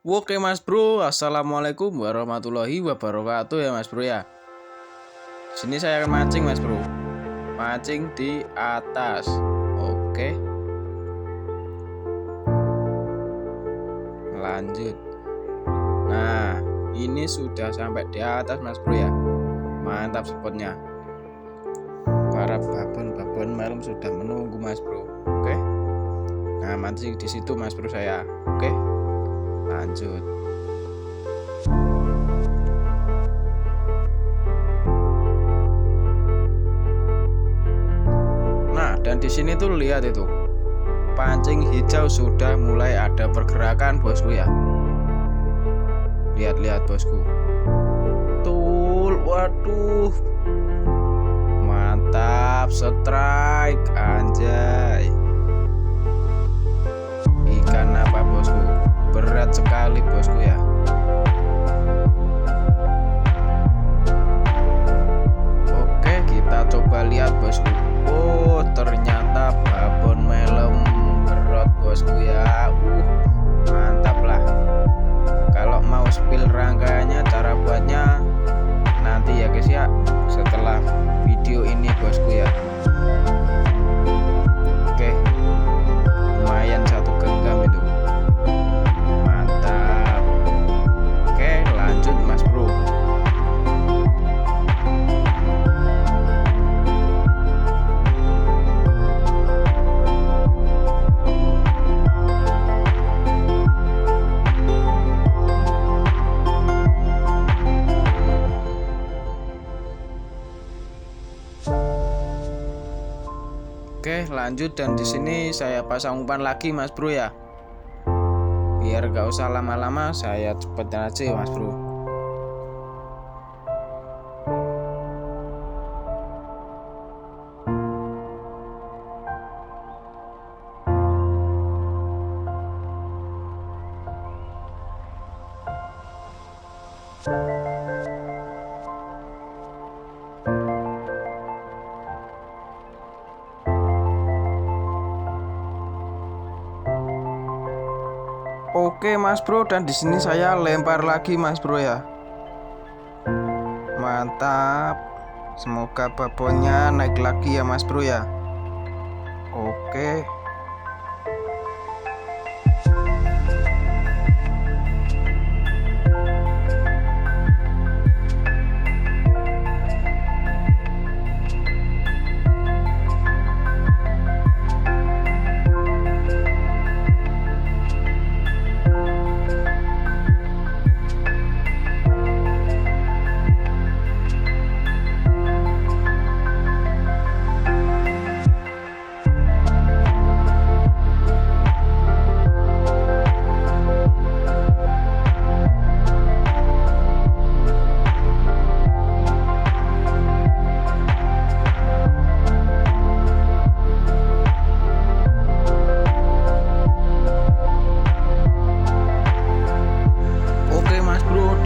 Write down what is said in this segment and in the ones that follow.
Oke Mas Bro, Assalamualaikum warahmatullahi wabarakatuh ya Mas Bro ya. Sini saya akan mancing Mas Bro. Mancing di atas. Oke. Lanjut. Nah, ini sudah sampai di atas Mas Bro ya. Mantap spotnya. Para babon-babon malam sudah menunggu Mas Bro. Oke. Nah, mancing di situ Mas Bro saya. Oke. Lanjut. Nah, dan di sini tuh lihat itu. Pancing hijau sudah mulai ada pergerakan bosku ya. Lihat-lihat bosku. Tul, waduh. Mantap, strike anjay. Ikan apa bosku? Berat sekali bosku ya. Oke, kita coba lihat bosku. Oh, ternyata babon melem berat bosku ya. Mantap lah. Kalau mau spill rangkaiannya, cara buatnya nanti ya guys ya, setelah video ini bosku ya. Oke, lumayan satu genggam itu. Mantap. Oke, lanjut Mas Bro. Oke, lanjut, dan di sini saya pasang umpan lagi Mas Bro ya. Biar gak usah lama-lama, saya cepetin aja Mas Bro. Oke Mas Bro, dan di sini saya lempar lagi Mas Bro ya. Mantap. Semoga babonnya naik lagi ya Mas Bro ya. Oke.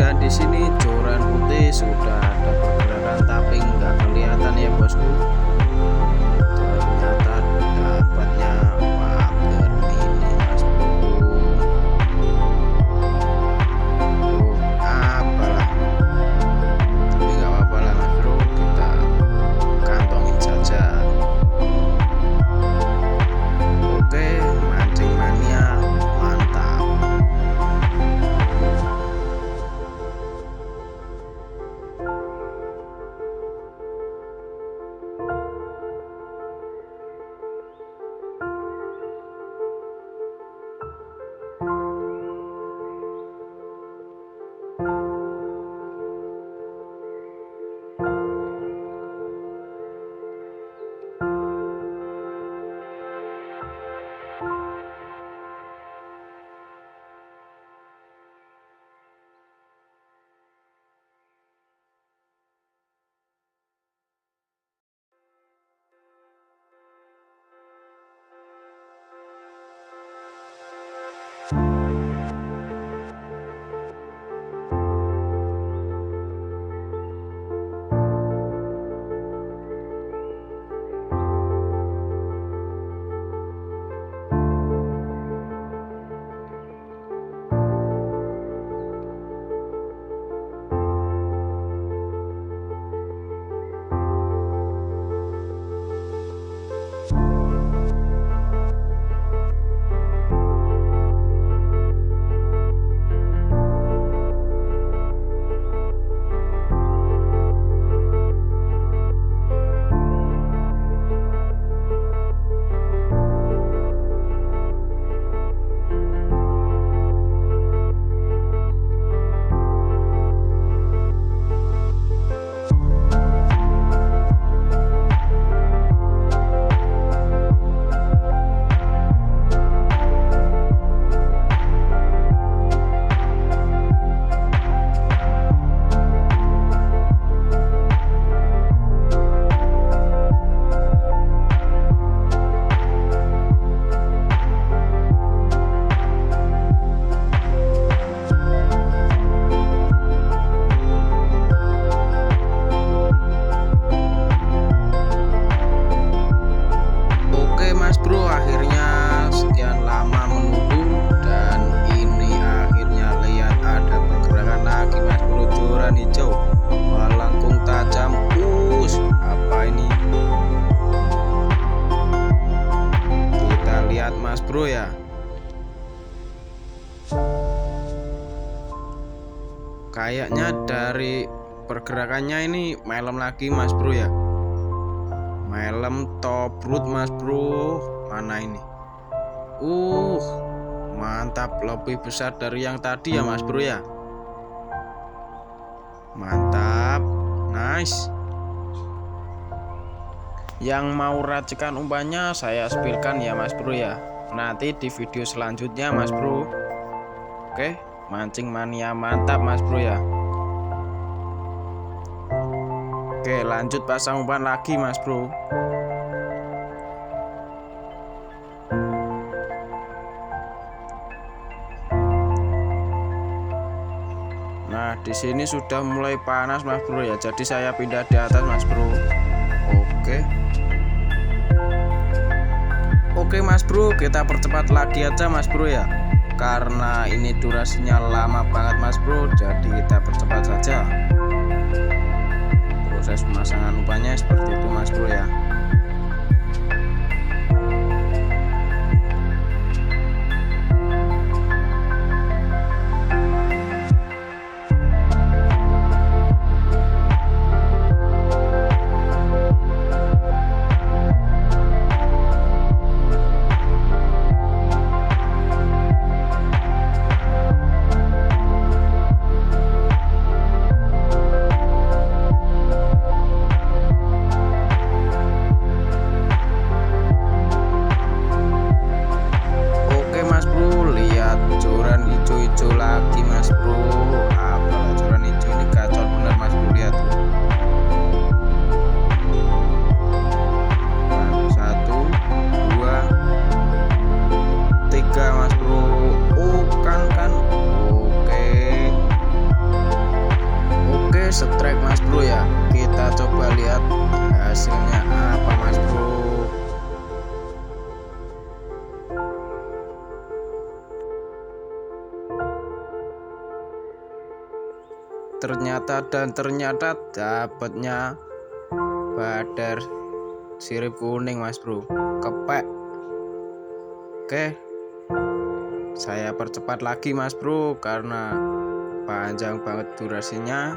Dan di sini joran putih sudah ada pergerakan tapi nggak kelihatan ya bosku. Ternyata dapatnya pagar ini Mas Bro. Apalah, tapi nggak apa-apa lah Mas Bro, kita kantongin saja. Oke, mancing mania mantap. Kayaknya dari pergerakannya ini malam lagi mas bro ya. Malam tobrut mas bro. Mana ini? Mantap, lebih besar dari yang tadi ya mas bro ya. Mantap, nice. Yang mau racikan umpannya saya spillkan ya mas bro ya. Nanti di video selanjutnya mas bro. Oke, mancing mania mantap mas bro ya. Oke, lanjut pasang umpan lagi mas bro. Nah, di sini sudah mulai panas mas bro ya. Jadi saya pindah di atas mas bro. Oke mas bro, kita percepat lagi aja mas bro ya. Karena ini durasinya lama banget mas bro, jadi kita percepat saja. Proses pemasangan umpannya seperti itu mas bro ya. Strike mas bro ya. Kita coba lihat hasilnya apa mas bro. Ternyata dapatnya badar sirip kuning mas bro, kepek. Oke, saya percepat lagi mas bro karena panjang banget durasinya.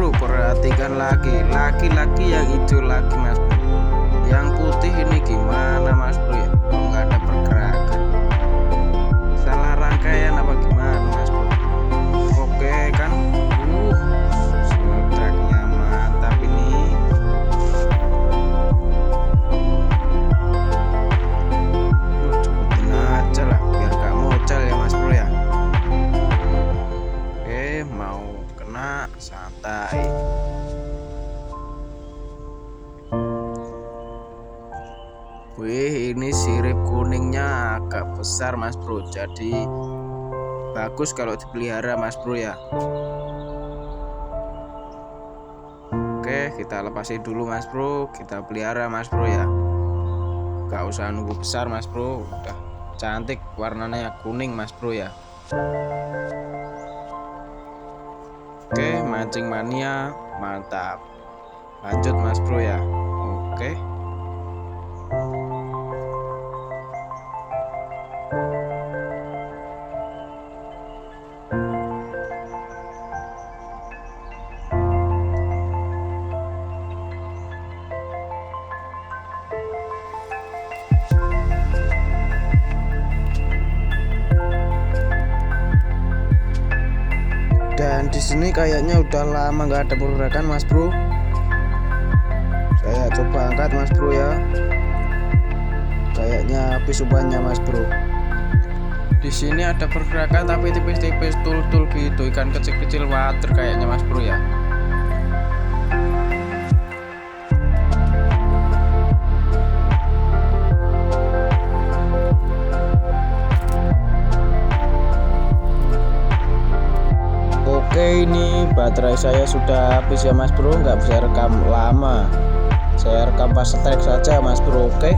Perhatikan lagi yang hijau lagi mas bro. Yang putih ini gimana mas bro ya? Nggak ada pergerakan. Salah rangkaian apa gimana mas bro? Oke kan? Strike-nya mantap ini. Cepetin aja lah biar gak mocal ya mas bro ya. Oke, mau kena santai. Wih, ini sirip kuningnya agak besar mas bro, jadi bagus kalau dipelihara mas bro ya. Oke, kita lepasin dulu mas bro, kita pelihara mas bro ya. Gak usah nunggu besar mas bro, udah cantik warnanya kuning mas bro ya. Oke, mancing mania mantap. Lanjut Mas Bro ya. Oke. Dan di sini kayaknya udah lama nggak ada pergerakan Mas Bro. Saya coba angkat Mas Bro ya. Kayaknya habis umpannya Mas Bro. Di sini ada pergerakan tapi tipis-tipis, tul-tul gitu, ikan kecil-kecil water kayaknya Mas Bro ya. Oke, ini baterai saya sudah habis ya Mas Bro, nggak bisa rekam lama. Saya rekam pas strike saja Mas Bro. Oke.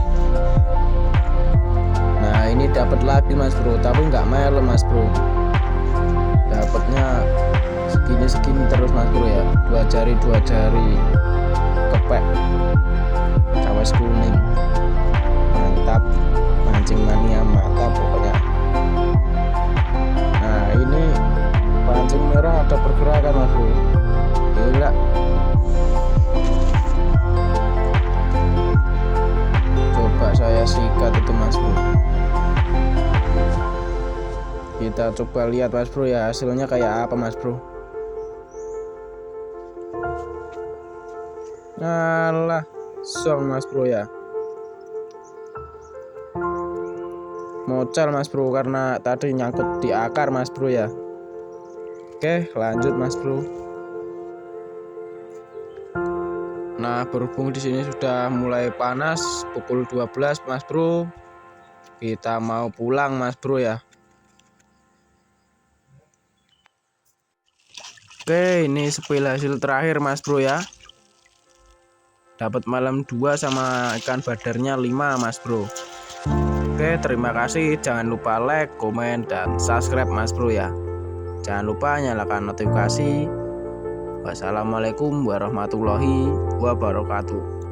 Nah ini dapat lagi Mas Bro, tapi nggak melem Mas Bro. Dapatnya segini terus Mas Bro ya. Dua jari kepek. Kawas kuning. Mantap. Mancing mania mantap pokoknya. Nah ini pancing merah ada pergerakan Mas Bro. Gila. Coba saya sikat itu Mas Bro. Kita coba lihat Mas Bro ya, hasilnya kayak apa Mas Bro. Alah, song Mas Bro ya. Mocal Mas Bro karena tadi nyangkut di akar Mas Bro ya. Oke, lanjut Mas Bro. Nah, berhubung di sini sudah mulai panas, pukul 12 Mas Bro. Kita mau pulang Mas Bro ya. Oke, ini spill hasil terakhir Mas Bro ya. Dapat malam 2 sama ikan badarnya 5 Mas Bro. Oke, terima kasih. Jangan lupa like, komen, dan subscribe Mas Bro ya. Jangan lupa nyalakan notifikasi. Wassalamualaikum warahmatullahi wabarakatuh.